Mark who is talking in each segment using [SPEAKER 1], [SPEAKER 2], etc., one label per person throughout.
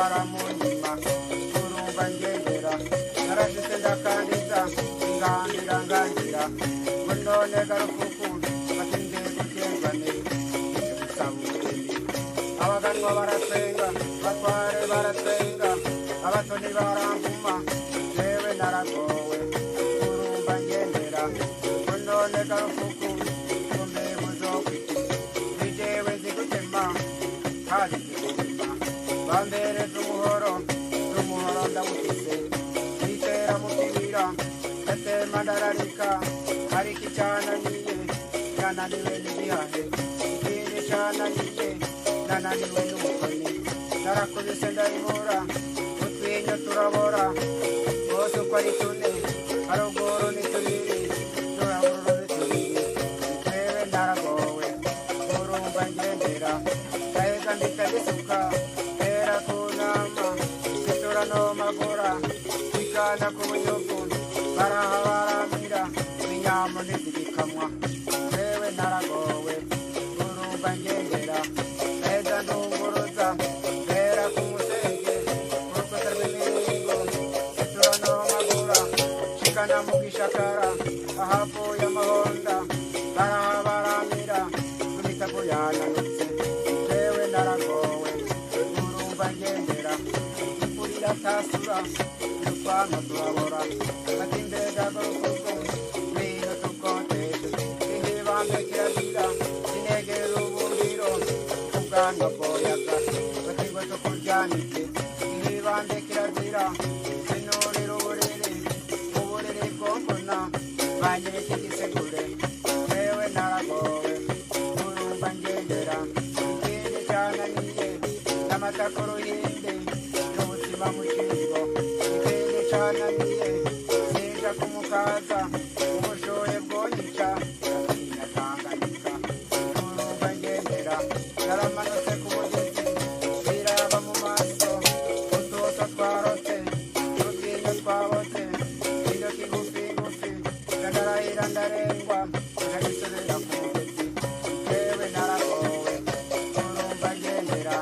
[SPEAKER 1] baramunyima urumva ngendera narashitse ndakandiza ingandira ngandira ngo none garukuku batinde guterwane abaganwa barasenga batware barasenga abatoni baranguma jewe naragowe urumva ngendera ngo none garukuku kumbe muzokwiti nijewe zigutema kandi zigutema bambere z'umuhoro ndamufise nitera mu kibira gatema ndararika ariko icyananiye nananiwe n'ibihahe ikindi cyananiye nananiwe n'umukoni narakubise ndayibura utwinyo turabora bose uko ari tune haruguru ni tubiri turabura ni tubiri twewe naragowe urumva ngendera ndaheza mbita bisuka tera ku nama situra no magura ikana ku bunyugu baraha baramira inyama ntizigikamwa twewe naragowe urumva ngendera ndaheza ndunguruza tera ku musenge urukuta rw'imiringo situra no magura shikana mu gishakara ahavuye amahonda baraha baramira imitako yananutse twewe naragowe urumva ngendera imvura tasura dupanga turabora atindega garukuko bino tukonteshe ihibambe kirazira sinegera uburiro ubwanwa bwoyaga batigwe tukuryanike ihibambe kirazira sinurira uburiri bwombona banyereke igisegure twewe naragowe urumva ngendera ikindi cyananiye n'amata ku ruhinde n'ubuzima mu kigo ikindi cyananiye sinja kumukaza ubushoye bwonyica natanganyika urumva ngendera naramanutse ku mugezi biraba mu maso utuso twarotse utwinyo twabotse iyo kigufi ngufi ndadarahira ndarengwa nkagisubira ku mugezi twewe naragowe urumva ngendera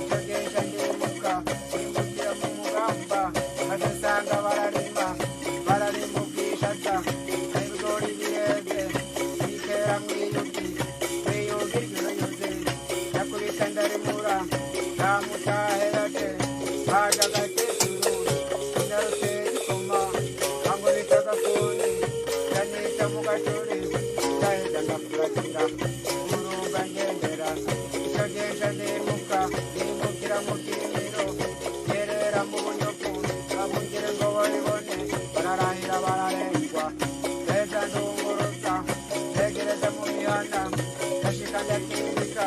[SPEAKER 1] icyo gesha ndimuka nimukira mu mugamba bagasanga bararima ubwishaza n'ibigori bireze bitera mwiyugi mwiyugi ry'uruyuzi nakubita ndarimura namutaheraje haja agakecuru inarutera ikoma angubita agafuni yanita mu gacuri ndaheza ngakuragira urumva ngendera icyo gesha ndimuka nimukira mu kirimiro yerera mu bunyugu bamugire ngo babibone bararahira bararengwa leta ndunguruza ntegereze mu mihanda ndashika ndakindika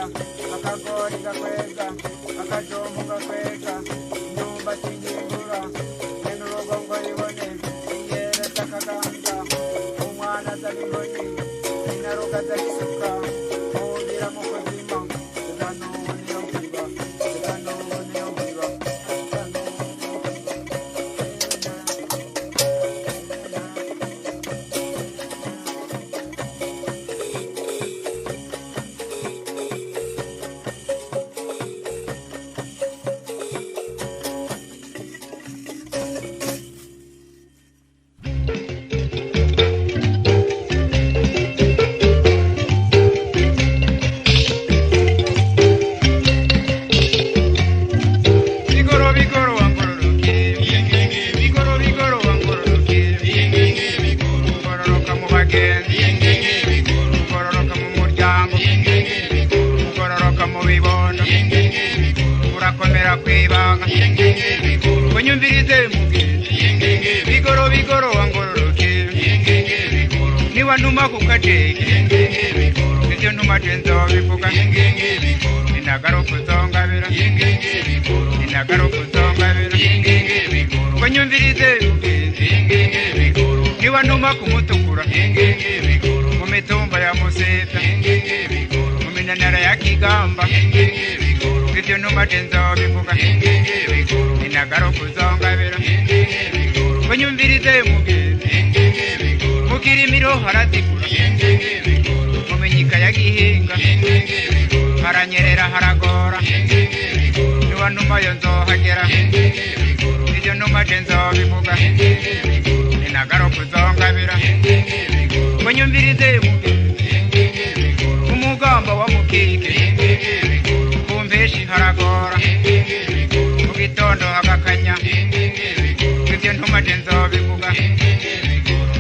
[SPEAKER 1] akagori gakwega akajombo gakwega imyumbati ngingura ngenda urugo ngo ribone iyeretse akaganza umwana aza bigoni inaruga aza isuka mubira mu kuzima iganubu niyo nkiba iganubu niyo nkiba unyumvirize mugenzi bigoro bigoro wangororoke niba ntuma ku kajege ibyo ntuma genza wabivuga inagaruka uzongabira inagaruka uzongabira unyumvirize mugenzi niba ntuma kumutukura mu mitumba ya museta mu minanara ya kigamba ibyo ntuma genza wabivuga inagaruka uzongabira unyumvirize mugenzi mukirimiro haratikura mumenyika ya gihinga haranyerera haragora niba ntumayo nzohagera ibyo ntumaje nzobivuga inagaruka uzongabira ngo nyumvirize umugamba wa mukike kumpeshi haragora mu gitondo hagakanya ibyo ntumaje nzobivuga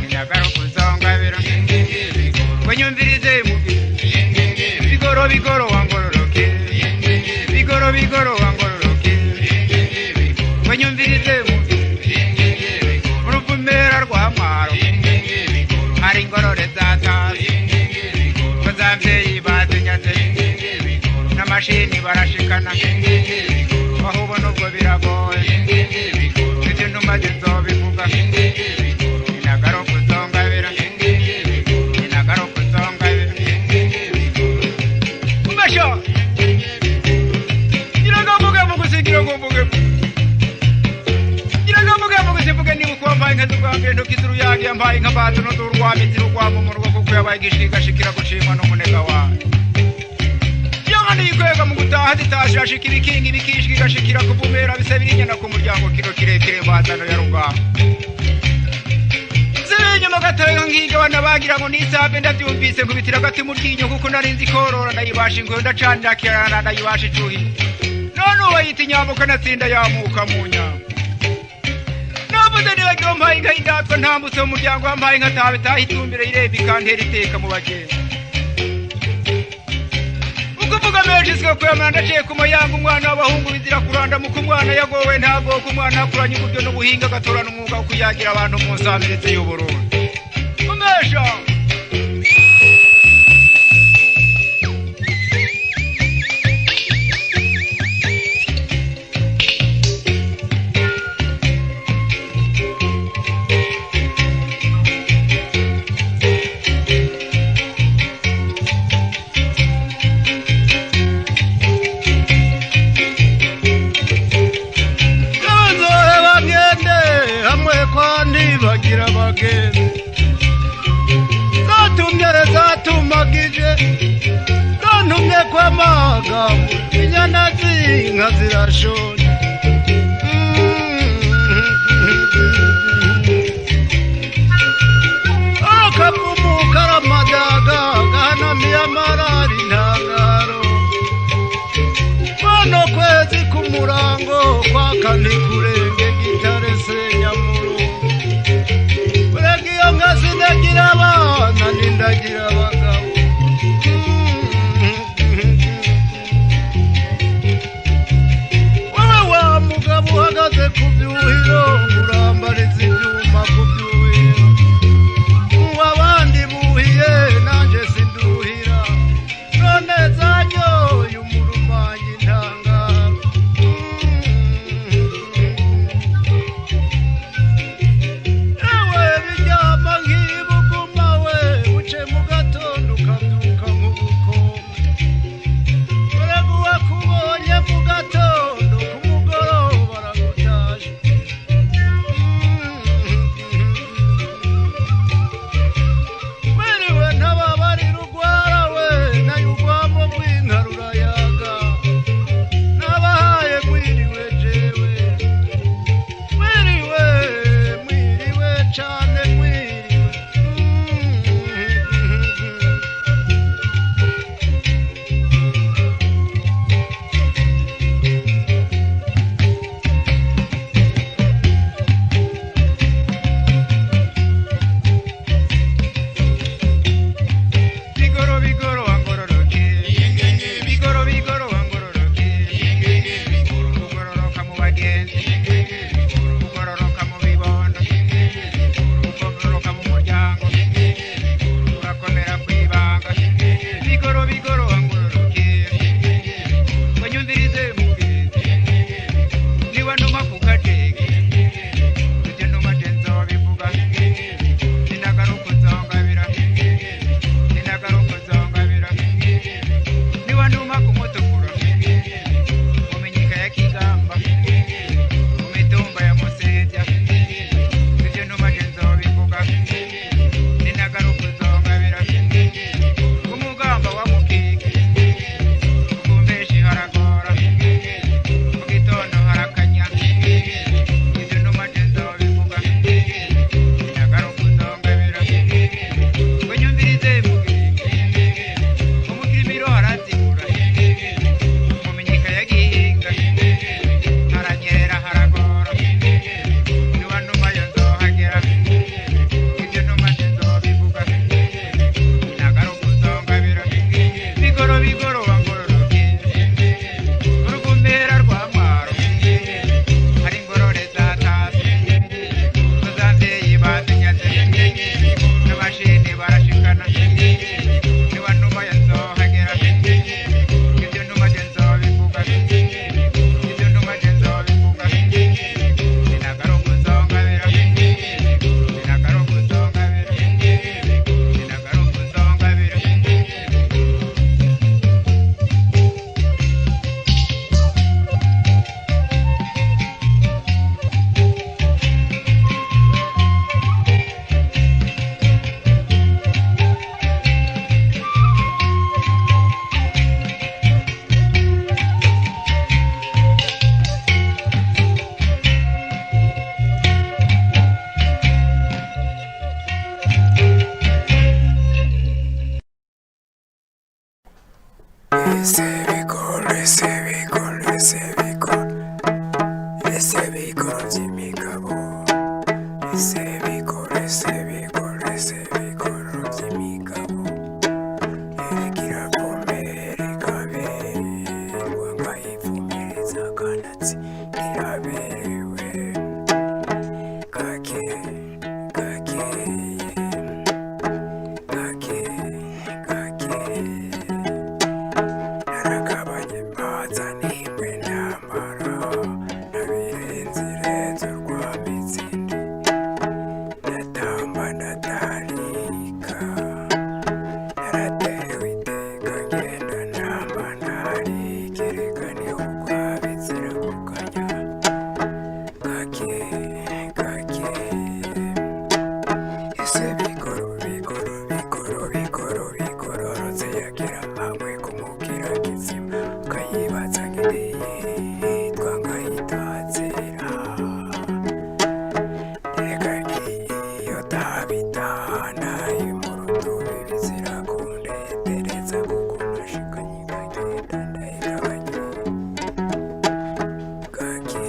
[SPEAKER 1] inagaruka uzongabira ngo nyumvirize bigoro bigoro wangororoke bigoro bigoro wangororoke ngo nyumvirize uruvumera rwa mwaro hari ingorore zatazi ngo zambyeyi bazinyaze n'amashini barashikana aho ubona ubwo biragoye ibyo ntumaze nzobivuga inagaruka uzongabira inagaruka uzongabira umbasha iragambuge mugusigira ngo mvuge iragambuge mugusivuge niba ukwambaye nka zugambye ntukizuru yange yambaye nka bato no durwamiti rugwamo mu rugo kuko yabaye gishigashikira gushimwa n'umunega wawe yangani yikwega mu gutaha zitashi ashika ibikingi bikishika igashikira kuvumera bise birinyana ku muryango kiro kirekire bazano ya rugamba inyuma gatoya ngiga bana bagira ngo nisabe ndabyumvise nkubitira gati mu ryinyo kuko narinzi korora ndayibasha ngo ndacanira kirana ndayibasha icuhi none ubayita inyamuka natsinda yamuka mu nyama nabuze nibagira mpaye inka indatwa ntambutse mu muryango wampaye inka tabe tahitumbire ireba ikantera iteka mu bagenzi ukuvuga menshi siko kwemera ndaciye ku mayanga umwana w'abahungu bizira kuranda muko umwana yagowe ntago ku mwana akuranye uburyo n'ubuhinga gatorana umwuga wo kuyagira abantu mu nsabirizi y'Uburundi umesha bagira bageze zatumagije zantumye kwa magambo inyana zinka zirashonje akavumu karamadaga gahanamiye amarari ntangaro mano kwezi kumurango kwakani kurenge gitare senyamuru ndagira abana nindagira abagabo wowe wa mugabo uhagaze ku byuhiro urambariza ibyuma ku byuhiro abandi buhiye nanjye sinduhira none zanyoye umurumanyi ntangaro ewe biryama nk'ibuguma we uce mu gato
[SPEAKER 2] ese bikoro by'imigabo ese bikoro by'imigabo erekira pomere kaberwa nkayipfumereza kanatsi iraberewe kake narakabanye mbaza nimwe namara nabirenzirenze urw'amitsindi ndatamba ndatarika naratewe iteka ngenda namba ntarikerekane urw'abitsira kukanya kake ese bigororotse yagera hamwe kumubwira kizima ukayibaza ngitwa nkayitazira reka ngiyo tabitana imurutubi bizira kundetereza kuko nashikanye nkagenda ndayigabanye kake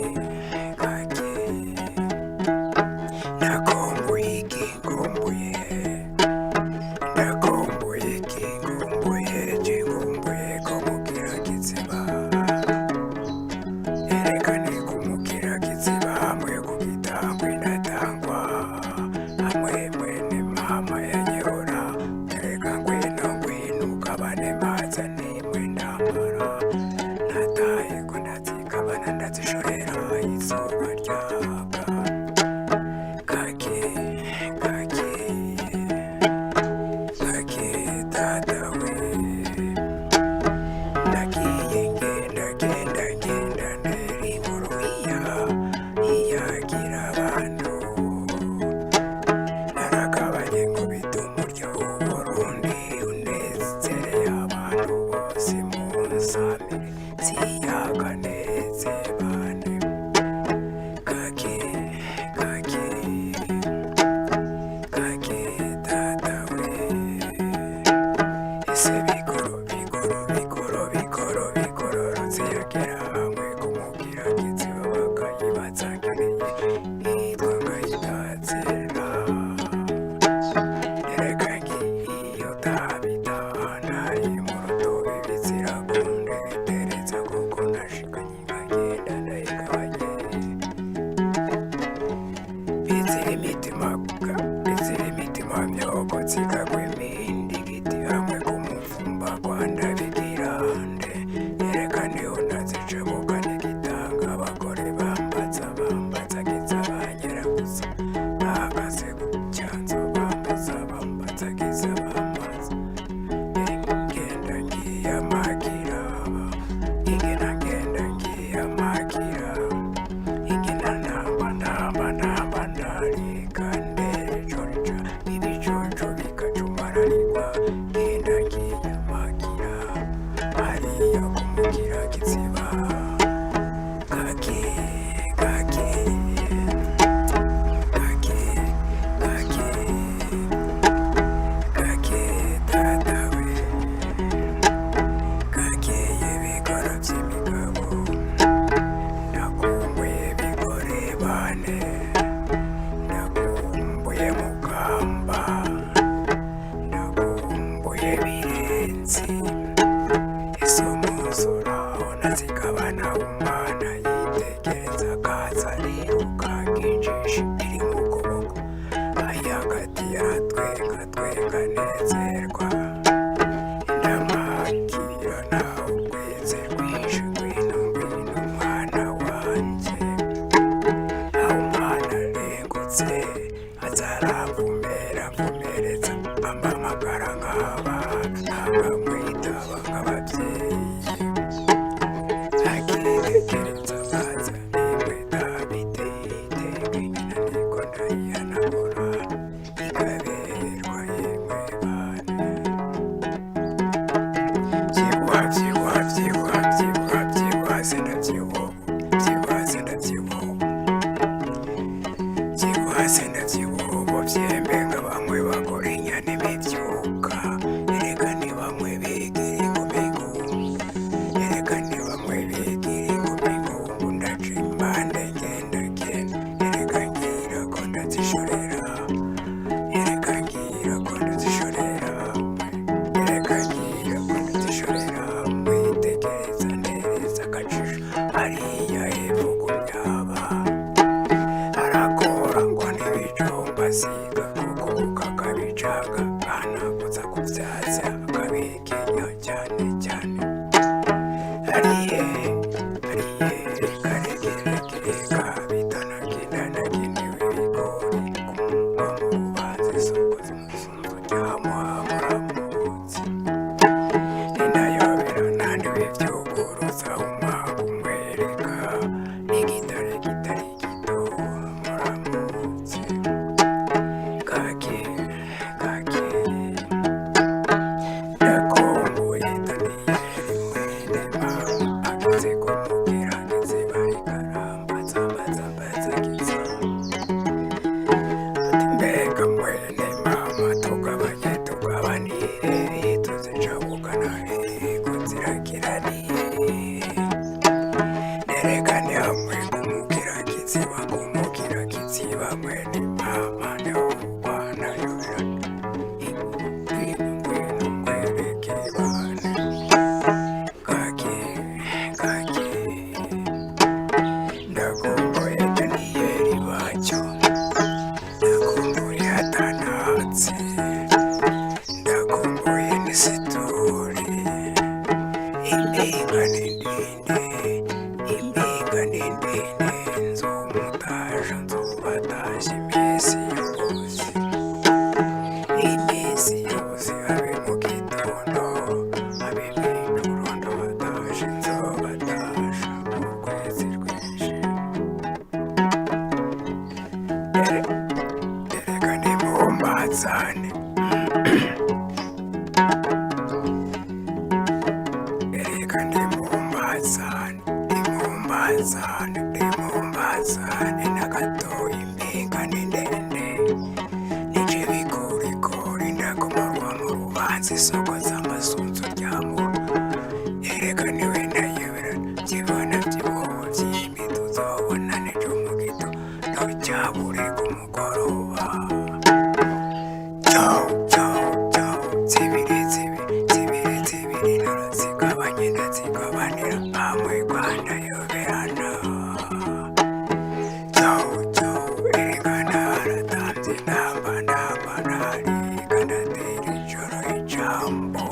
[SPEAKER 2] nakombuye ko mubwira kiziba erekane kumubwira kiziba hamwe kugitangwe natangwa hamwe mwene mama yanyora tereka ngwino ukabane maza nimwe ndamara nataye ko ndazikabana ndazishorera izuba ryaka kake data we ndagiye ngenda ndera inkuru iyagira abantu narakabanye nkubita umuryo w'Uburundi unezereye abantu bose munsamire siyaganeze bane kake data we ese bigororotse yagera hamwe kumubwira kiziba bakayibaza ngereye yitwa nkayitazira ereka ngiyo tabitana imurutobe bizira kundetereza kuko nashikanye nkagenda ndayigabanye bizira imitima myogotsi ikagwa imindi giti hamwe kumuvumba Rwanda bigirande erekaniho ndazicabuka n'igitanga abagore bambaza giza banyeraguza bahagaze ku cyanzo bambaza giza bambaza ngenda ngiye amagira ingena namba ndarika ndejoja ibijojo bikacumararikwa ngenda ngiye amagira hariya kumubwira kiziba kake data we kake y'ibikoro by'imigabo nakumbuye bigore bane nakumbuye mugamba nakumbuye birenzi isomuzuraho nazikabana umwana yitegereza akaza ariruka nginjishi iri mu kuboko ayagati yaratwenga nezerwa ndamakira nawe urweze rwinshi ngwino mwana wanje aho umwana arengutse azaramvumereza amamagara nk'abana ntakamwitaba nk'ababyeyi akirekereza maza nimwe tabiteyitenge nyina niko ndayihanagura ikaberwa yemwe bane byigwa senda by'ibubo byembenga bamwe bakora inyana imibyuka erega ni bamwe bigira ingumi ngungu ndaca impande hariya hepfo ku myaba arakorangwa n'ibijumba siga kuko kakabicaga kanakutsa ku byatsi akabikenya cyane cyane hariye reka bitanagenewe ibigori kumva mu rubanza isoko z'umusunzu ryamuhamuramutse ninayobera naniwe iby'uguruza umwereka n'igitare kitari gito muramutse kake ndakumbuye daniyeli mwene mama ageze kumubwira ndetse bari karambaza gitsa ati mbega mwene mama tugabanire tuzicabukana ko zirakiraniye nerekane hamwe kumubwira kitsiba mwene mama ndawukwana yoberana ngwino ngwereke bane kake ndakumbuye daniyeli bacyo ndakumbuye atanatse ndakumbuye n'isitori impinga n'indende nzumutaje nzubatashye iminsi yose habe mu gitondo habe n'urundo bataje nzobatasha mu kwezi rwinshi erega nimumbazane na gatoya impinga n'indende nije bigorigori ndakomarwa mu rubanza isoko z'amasunzu ryamura erega niwe nayoberana byibona by'ibihobo by'imbi tuzobona n'ejo mu gitondo cyabure ku mugoroba zibiri narazigabanye ndazigabanira hamwe rwanayoberana erekana haratanze namba nariga ndatera ijoro ijambo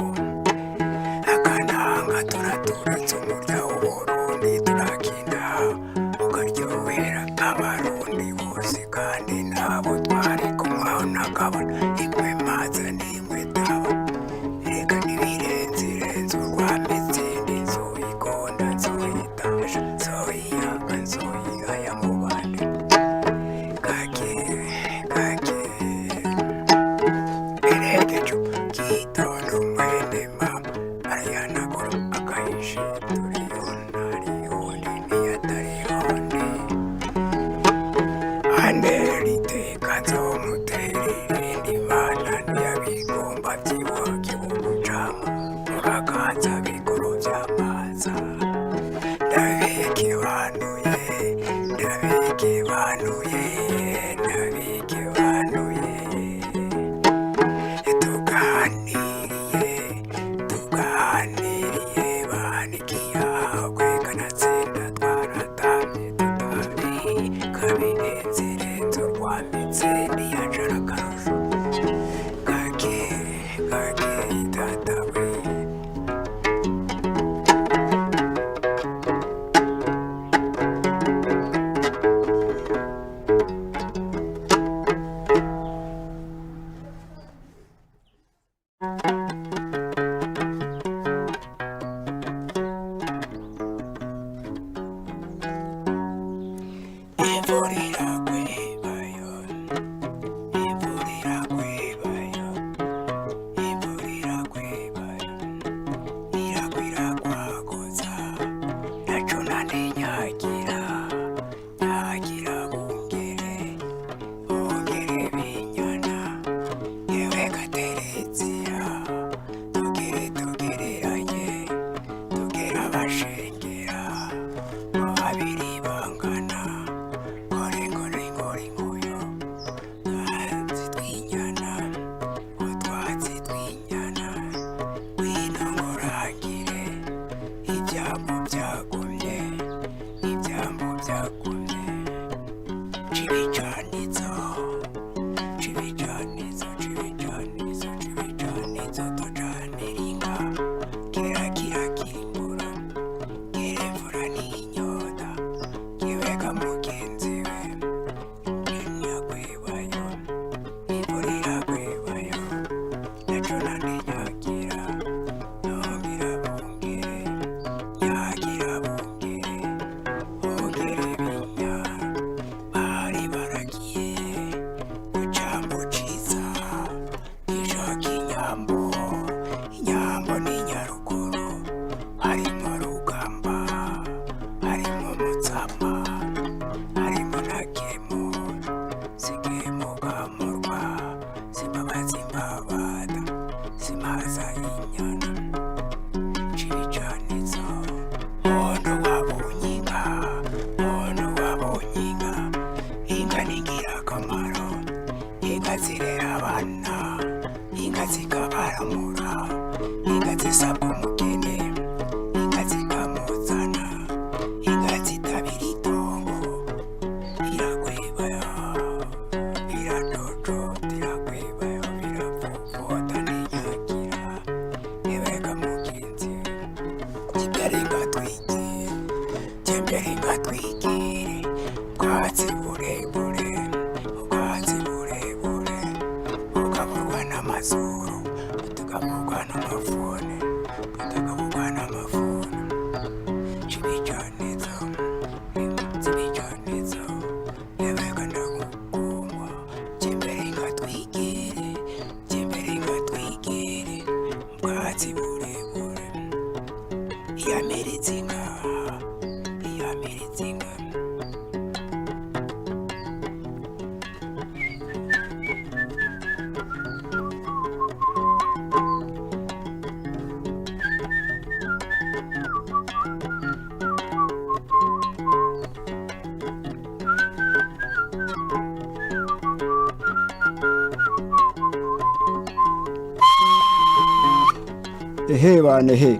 [SPEAKER 3] Ehe bane he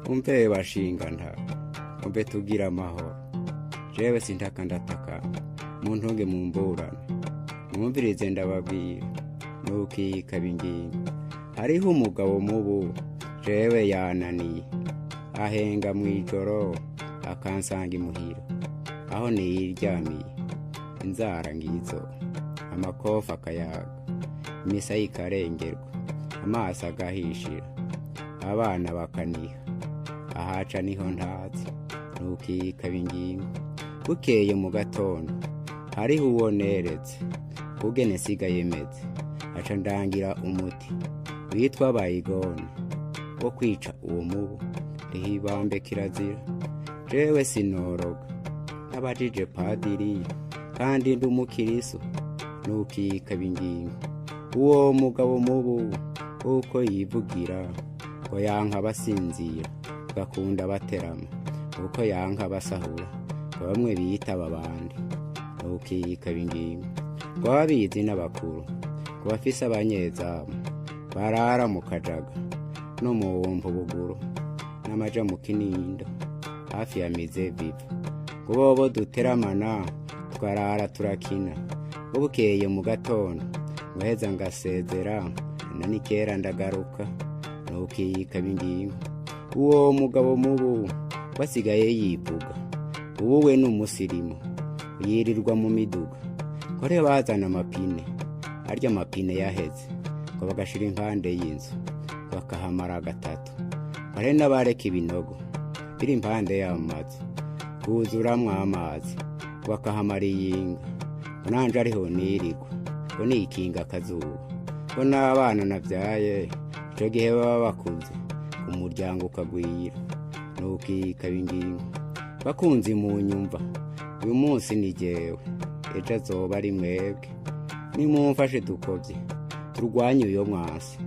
[SPEAKER 3] umve bashingana umve tugira amahoro jewe sintaka ndataka mu ntonge mu mburana mwumvirize ndababwira ntukikaba ingingo hariho umugabo mubu jewe yananiye ahenga mw'ijoro akansanga imuhira aho niyiryamiye inzara ngizo amakofa akayaga imisa ikarengerwa amaso agahishira abana bakaniha ahaca niho ntazi ntukikaba ingingo bukeye mu gatondo hariho uwo neretse kugene sigaye meze aca ndangira umuti witwa bayigone wo kwica uwo mubu rihibambe kirazira jewe sinoroga nabajije padiri kandi ndi umukiriso ntukikaba ingingo uwo mugabo mubu uko yivugira ko yanka basinzira gakunda baterama uko yanka basahura bamwe biyitaba abandi ntukikaba ingingo kwabizi n'abakuru kubafise abanyezamu barara mu kajaga no mu wumva buguru n'amaja mu kinindo hafi ya mize viva ngo bobo duteramana twarara turakina bukeye mu gatondo ngaheza ngasezera nanikera ndagaruka ntukikaba ingingo uwo mugabo mubu wasigaye yivuga ubu we n'umusirimu yirirwa mu miduga kore bazana amapine arya amapine yaheze ngo bagashira impande y'inzu bakahamara gatatu kore n'abareka ibinogo biri impande y'amazi kuzuramwo amazi bakahamara iyinga nanje ariho nirigwa ngo nikinga akazuba ngo n'abana navyaye ico gihe baba bakuze umuryango ukagwira ntukikaba ingingo bakunzi mu nyumva uyu munsi ni jewe ejo azoba ari mwebwe nimumfashe dukovye turwanye uyo mwasi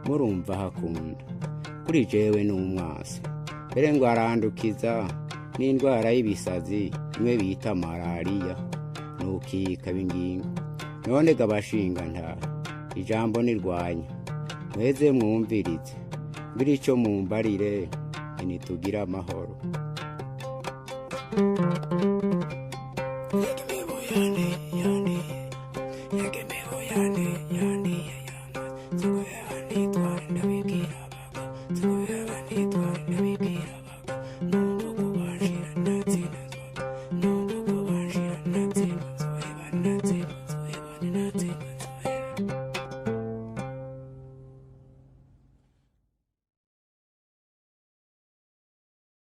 [SPEAKER 3] murumva hakunda kuri jewe n'umwasi mbere ngo arandukiza n'indwara y'ibisazi imwe bita malariya ntukikaba ingingo none gabashinga nta ijambo nirwanya mweze mwumvirize mbiri ico mumbarire nitugira amahoro
[SPEAKER 2] Yage me voy a ni, ya ni, ya, ya, ya, ya, ya, ya, ya, ya, ya, ya, ya,